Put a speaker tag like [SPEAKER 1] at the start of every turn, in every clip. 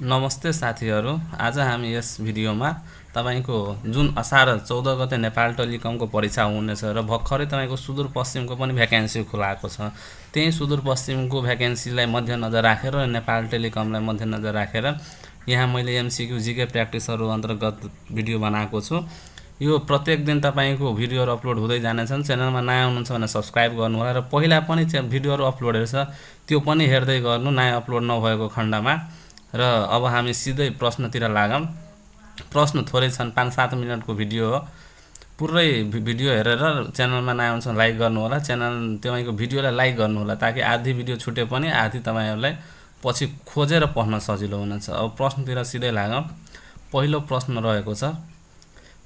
[SPEAKER 1] नमस्ते साथीहरु। आज हामी यस भिडियोमा तपाईको जुन असार 14 गते नेपाल टेलिकमको परीक्षा हुनेछ र भर्खरै तपाईको सुदूरपश्चिमको पनि भ्याकेन्सी खुलाएको छ। त्यही सुदूरपश्चिमको भ्याकेन्सीलाई मध्यनजर राखेर र नेपाल टेलिकमलाई मध्यनजर राखेर यहाँ मैले एमसीक्यू जीके प्र्याक्टिसहरु अन्तर्गत भिडियो बनाएको छु। यो प्रत्येक दिन तपाईको भिडियोहरु अपलोड हुँदै जानेछन्। च्यानलमा नयाँ हुनुहुन्छ भने सब्स्क्राइब गर्नु होला र पहिला पनि भिडियोहरु अपलोडेर छ त्यो पनि हेर्दै गर्नु नयाँ अपलोड नभएको खण्डमा। र अब हामी सिधै प्रश्नतिर लागौं। प्रश्न थोरै छन्, 5-7 मिनेटको भिडियो हो। पुरै भिडियो हेरेर च्यानलमा नयाँ हुनुहुन्छ लाइक गर्नु होला। च्यानल तपाईको भिडियोलाई लाइक गर्नु होला ताकि आधी भिडियो छुटे पनि आधी तपाईहरुलाई पछि खोजेर पढ्न सजिलो हुनेछ। अब प्रश्नतिर सिधै लागौं। पहिलो प्रश्न रहेको छ,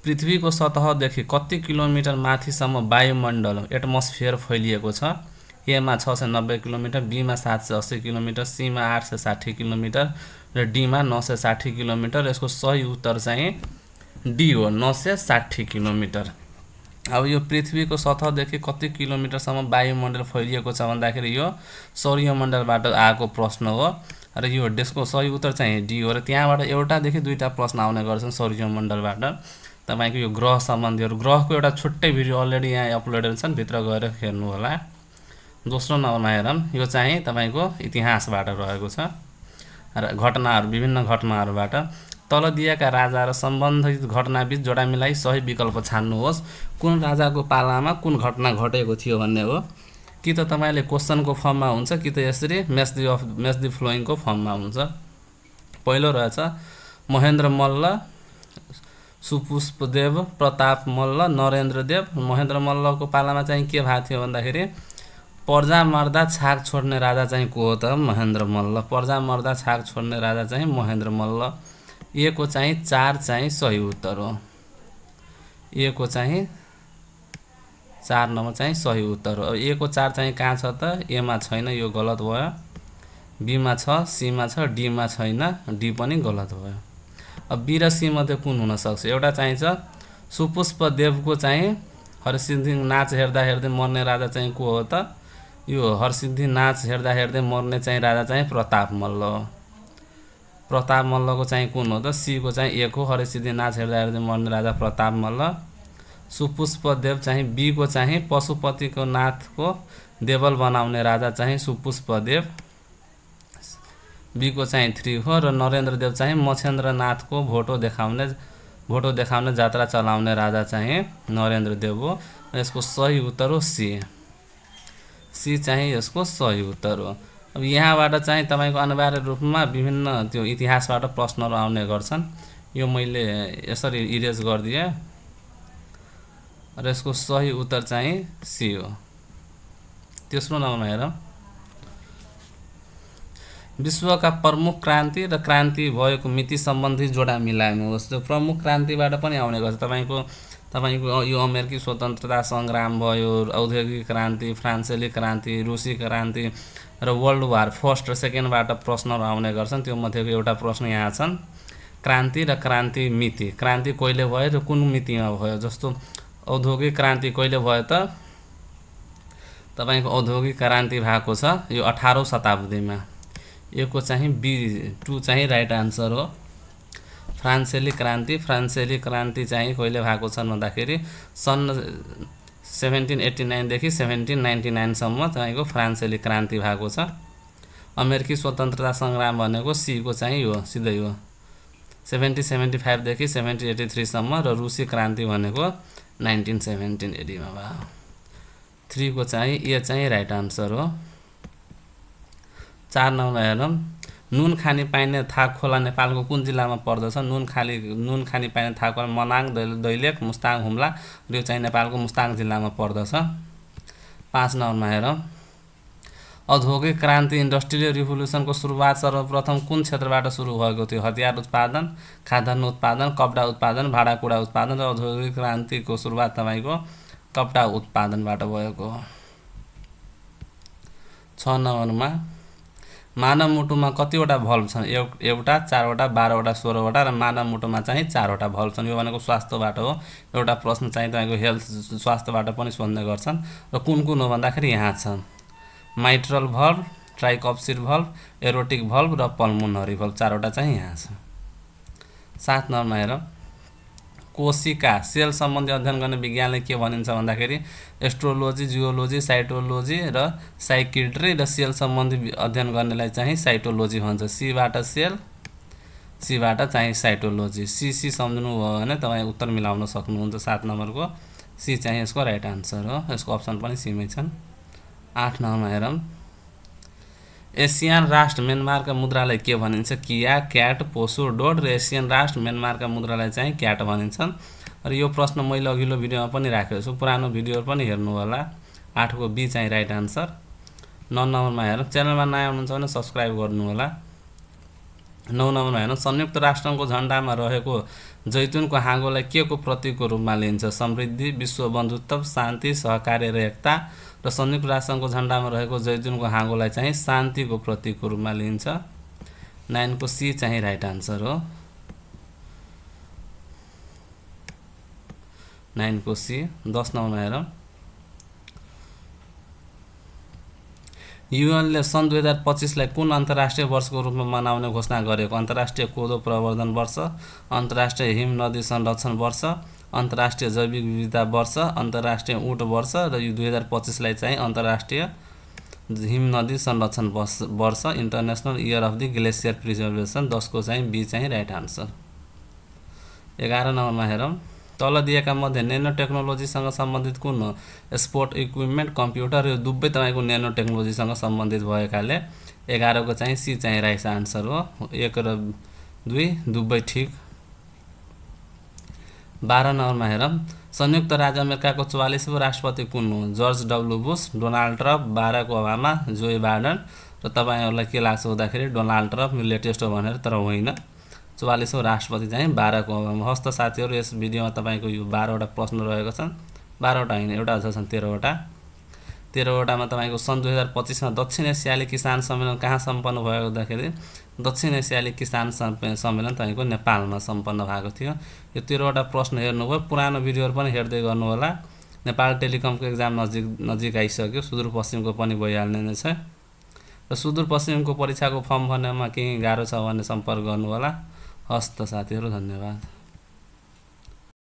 [SPEAKER 1] पृथ्वीको सतहदेखि कति किलोमिटर माथिसम्म वायुमण्डल एटमोस्फियर फैलिएको छ? ए मा 690 किलोमिटर, बी मा 780 किलोमिटर, सी मा 860 किलोमिटर र डी मा 960 किलोमिटर। यसको सही उत्तर चाहिँ डी हो, 960 किलोमिटर। अब यो पृथ्वीको सतहदेखि कति किलोमिटरसम्म वायुमण्डल फैलिएको छ भन्दाखेरि यो सौर्यमण्डलबाट आएको प्रश्न हो र यो यसको सही उत्तर चाहिँ डी हो। र त्यहाँबाट एउटादेखि दुईटा प्रश्न आउने गर्छन् सौर्यमण्डलबाट। तपाईको यो ग्रह सम्बन्धीहरु, ग्रहको एउटा छुट्टै भिडियो अलरेडी यहाँ अपलोडेड छन्, भित्र गएर हेर्नु होला। दोस्रो नम्बरमा हेरौं, यो चाहिँ तपाईको इतिहासबाट रहेको छ र घटनाहरु, विभिन्न घटनाहरुबाट। तल दिएका राजा र सम्बन्धित घटनाबीच जोडा मिलाई सही विकल्प छान्नुहोस्। कुन राजाको पालामा कुन घटना घटेको थियो भन्ने हो। कि त तपाईले क्वेशनको फर्ममा हुन्छ कि त यसरी म्याच द फ्लोइङको फर्ममा हुन्छ। पहिलो रहेछ महेन्द्र मल्ल, सुपुष्पदेव, प्रताप मल्ल, नरेन्द्र देव। महेन्द्र मल्लको पालामा चाहिँ के भएको थियो भन्दाखेरि पर्जा मर्दा छाक छोड्ने राजा चाहिँ को हो त? महेन्द्र मल्ल। पर्जा मर्दा छाक छोड्ने राजा चाहिँ महेन्द्र मल्ल। ए को चाहिँ 4 चाहिँ सही उत्तर हो। ए को चाहिँ 4 नम्बर चाहिँ सही उत्तर हो। ए को 4 चाहिँ कहाँ छ त? ए मा छैन, यो गलत भयो। बी मा छ, सी मा छ, डी मा छैन, डी पनि गलत भयो। अब बी र सी मध्ये कुन हुन सक्छ? एउटा चाहिँ छ सुपुष्पदेवको चाहिँ हरसिद्धि नाच हेर्दा हेर्दै मर्ने राजा चाहिँ को हो त? यो हरसिद्धि नाच हेर्दा हेर्दै मर्ने चाहिँ राजा चाहिँ प्रताप मल्ल हो। प्रताप मल्लको चाहिँ कुन हो त? सी को चाहिँ ए को हरसिद्धि नाच हेर्दा हेर्दै मर्ने राजा प्रताप मल्ल। सुपुष्पदेव चाहिँ बी को चाहिँ पशुपतिको नाथको देवल बनाउने राजा चाहिँ सुपुष्पदेव, बी को चाहिँ 3 हो। र नरेन्द्र देव चाहिँ मच्छेन्द्रनाथको भोटो देखाउने जात्रा चलाउने राजा चाहिँ नरेन्द्र देव हो। यसको सही उत्तर हो सी। सी चाहिँ यसको सही उत्तर हो। अब यहाँबाट चाहिँ तपाईको अनिवार्य रूपमा विभिन्न त्यो इतिहासबाट प्रश्नहरु आउने गर्छन्। यो मैले यसरी इरेज गर्दिए र यसको सही उत्तर चाहिँ सी हो। तेस्रो नम्बरमा हेरौं, विश्वका प्रमुख क्रान्ति र क्रान्ति भएको मिति सम्बन्धी जोडा मिलाउनुहोस्। त्यो प्रमुख क्रान्तिबाट पनि आउने गर्छ। तपाईको यो अमेरिकी स्वतन्त्रता संग्राम भयो, औद्योगिक क्रान्ति, फ्रान्सेली क्रान्ति, रुसी क्रान्ति र वर्ल्ड वार फर्स्ट र सेकेन्डबाट प्रश्नहरु आउने गर्छन्। त्यो मध्येको एउटा प्रश्न यहाँ छन्, क्रान्ति र क्रान्ति मिति। क्रान्ति कहिले भयो र कुन मितिमा भयो? जस्तो औद्योगिक क्रान्ति कहिले भयो त? तपाईको औद्योगिक क्रान्ति भएको छ यो 18औं शताब्दीमा। ए को चाहिँ बी 2 चाहिँ राइट आन्सर हो। फ्रान्सेली क्रान्ति चाहिँ कहिले भएको छ भन्दाखेरि सन् 1789 देखि 1799 सम्म तपाईको फ्रान्सेली क्रान्ति भएको छ। अमेरिकी स्वतन्त्रता संग्राम भनेको सी को चाहिँ यो सिधै हो, 1775 देखि 1783 सम्म। र रुसी क्रान्ति भनेको 1917 एडी मा भयो। 3 को चाहिँ ए चाहिँ राइट आन्सर हो। 4 नम्बर हेरौं, नुन खानी पाइने थाक खोला नेपालको कुन जिल्लामा पर्दछ? नुन खानी पाइने थाक खोला मनाङ, दैलेख, मुस्ताङ, हुम्ला र यो चाहिँ नेपालको मुस्ताङ जिल्लामा पर्दछ। 5 नम्बरमा हेरौं, औद्योगिक क्रान्ति इन्डस्ट्रियल रिभोल्युसनको सुरुवात सर्वप्रथम कुन क्षेत्रबाट सुरु भएको थियो? हतियार उत्पादन, खाद्यान्न उत्पादन, कपडा उत्पादन, भाँडाकुँडा उत्पादन। र औद्योगिक क्रान्तिको सुरुवात तपाईको कपडा उत्पादनबाट भएको हो। 6 नम्बरमा मानव मुटुमा कतिवटा भल्भ छन्? एउटा, 4 वटा, 12 वटा, 16 वटा र मानव मुटुमा चाहिँ 4 वटा भल्भ छन्। यो भनेको स्वास्थ्यबाट हो। एउटा प्रश्न चाहिँ तपाईको हेल्थ स्वास्थ्यबाट पनि सोध्ने गर्छन्। र कुन कुन हो भन्दाखेरि यहाँ छ mitral valve, tricuspid valve, aortic valve र पल्मोनरी भल्भ, चारवटा चाहिँ यहाँ छ। 7 नम्बरमा हेरौँ, कोशिका सेल सम्बन्धी अध्ययन गर्ने विज्ञानलाई के भनिन्छ भन्दाखेरि एस्ट्रोलोजी, जियोलोजी, साइटोलोजी र साइकिट्री र सेल सम्बन्धी अध्ययन गर्नेलाई चाहिँ साइटोलोजी भन्छ। सीबाट सेल, सीबाट चाहिँ साइटोलोजी। सी सम्झनु भयो भने तपाईँ उत्तर मिलाउन सक्नुहुन्छ। 7 नम्बरको सी चाहिँ यसको राइट आन्सर हो। यसको अप्सन पनि सीमै छन्। 8 नम्बरमा हेरौँ, एसियन राष्ट्र म्यानमारका मुद्रालाई के भनिन्छ? किया, क्याट, पोसो, डोड र एसियन राष्ट्र म्यानमारका मुद्रालाई चाहिँ क्याट भनिन्छन्। र यो प्रश्न मैले अघिल्लो भिडियोमा पनि राखेको छु, पुरानो भिडियो पनि हेर्नु होला। 8 को बी चाहिँ राइट आन्सर। 9 नम्बरमा हेरौँ, च्यानलमा नयाँ हुनुहुन्छ भने सब्सक्राइब गर्नु होला। 9 नम्बरमा हेरौँ, संयुक्त राष्ट्रको झण्डामा रहेको जैतुनको हाँगोलाई के को प्रतीकको रूपमा लिइन्छ? समृद्धि, विश्व बन्धुत्व, शान्ति, सहकार्य र एकता। र संयुक्त राष्ट्रको झण्डामा रहेको जैतुनको हाँगोलाई चाहिँ शान्तिको प्रतीकको रूपमा लिइन्छ। 9 को सी चाहिँ राइट आन्सर हो। 9 को सी। 10 नम्बरमा हेरौँ, युएनले सन् 2025लाई कुन अन्तर्राष्ट्रिय वर्षको रूपमा मनाउने घोषणा गरेको? अन्तर्राष्ट्रिय कोदो प्रवर्धन वर्ष, अन्तर्राष्ट्रिय हिम नदी संरक्षण वर्ष, अन्तर्राष्ट्रिय जैविक विविधता वर्ष, अन्तर्राष्ट्रिय ऊँट वर्ष र यो 2025लाई चाहिँ अन्तर्राष्ट्रिय हिम नदी संरक्षण वर्ष, international year of the glacier preservation. 10 को चाहिँ बी चाहिँ राइट आन्सर। 11 नम्बरमा हेरौँ, तल दिएका मध्ये नेनो टेक्नोलोजीसँग सम्बन्धित कुन हो? स्पोर्ट इक्विपमेन्ट, कम्प्युटर, यो दुवै तपाईँको नेनो टेक्नोलोजीसँग सम्बन्धित भएकाले 11 को चाहिँ सी चाहिँ राइट आन्सर हो। 1 र 2 दुवै ठिक। 12 नम्बरमा हेरौँ, संयुक्त राज्य अमेरिकाको 44औं राष्ट्रपति कुन हो? George W Bush, Donald Trump, Barack Obama, Joe Biden. र तपाईँहरूलाई के लाग्छ भन्दाखेरि डोनाल्ड ट्रम्प लेटेस्ट हो भनेर, तर होइन। 44औं राष्ट्रपति चाहिँ बाराक ओबामा। हस्त साथीहरू, यस भिडियोमा तपाईँको यो 12वटा प्रश्न रहेको छन्। 12वटा होइन, एउटा अझ छन् 13वटा। 13वटामा तपाईँको सन् 2025मा दक्षिण एसियाली किसान सम्मेलन कहाँ सम्पन्न भयो भन्दाखेरि दक्षिण एसियाली किसान सम्मेलन तपाईँको नेपालमा सम्पन्न भएको थियो। यो 13वटा प्रश्न हेर्नुभयो, पुरानो भिडियोहरू पनि हेर्दै गर्नु होला। नेपाल टेलिकमको एक्जाम नजिक आइसक्यो, सुदूरपश्चिमको पनि भइहाल्ने नै छ। र सुदूरपश्चिमको परीक्षाको फर्म भर्नमा केही गाह्रो छ भने सम्पर्क गर्नु होला। हस्त साथीहरू, धन्यवाद।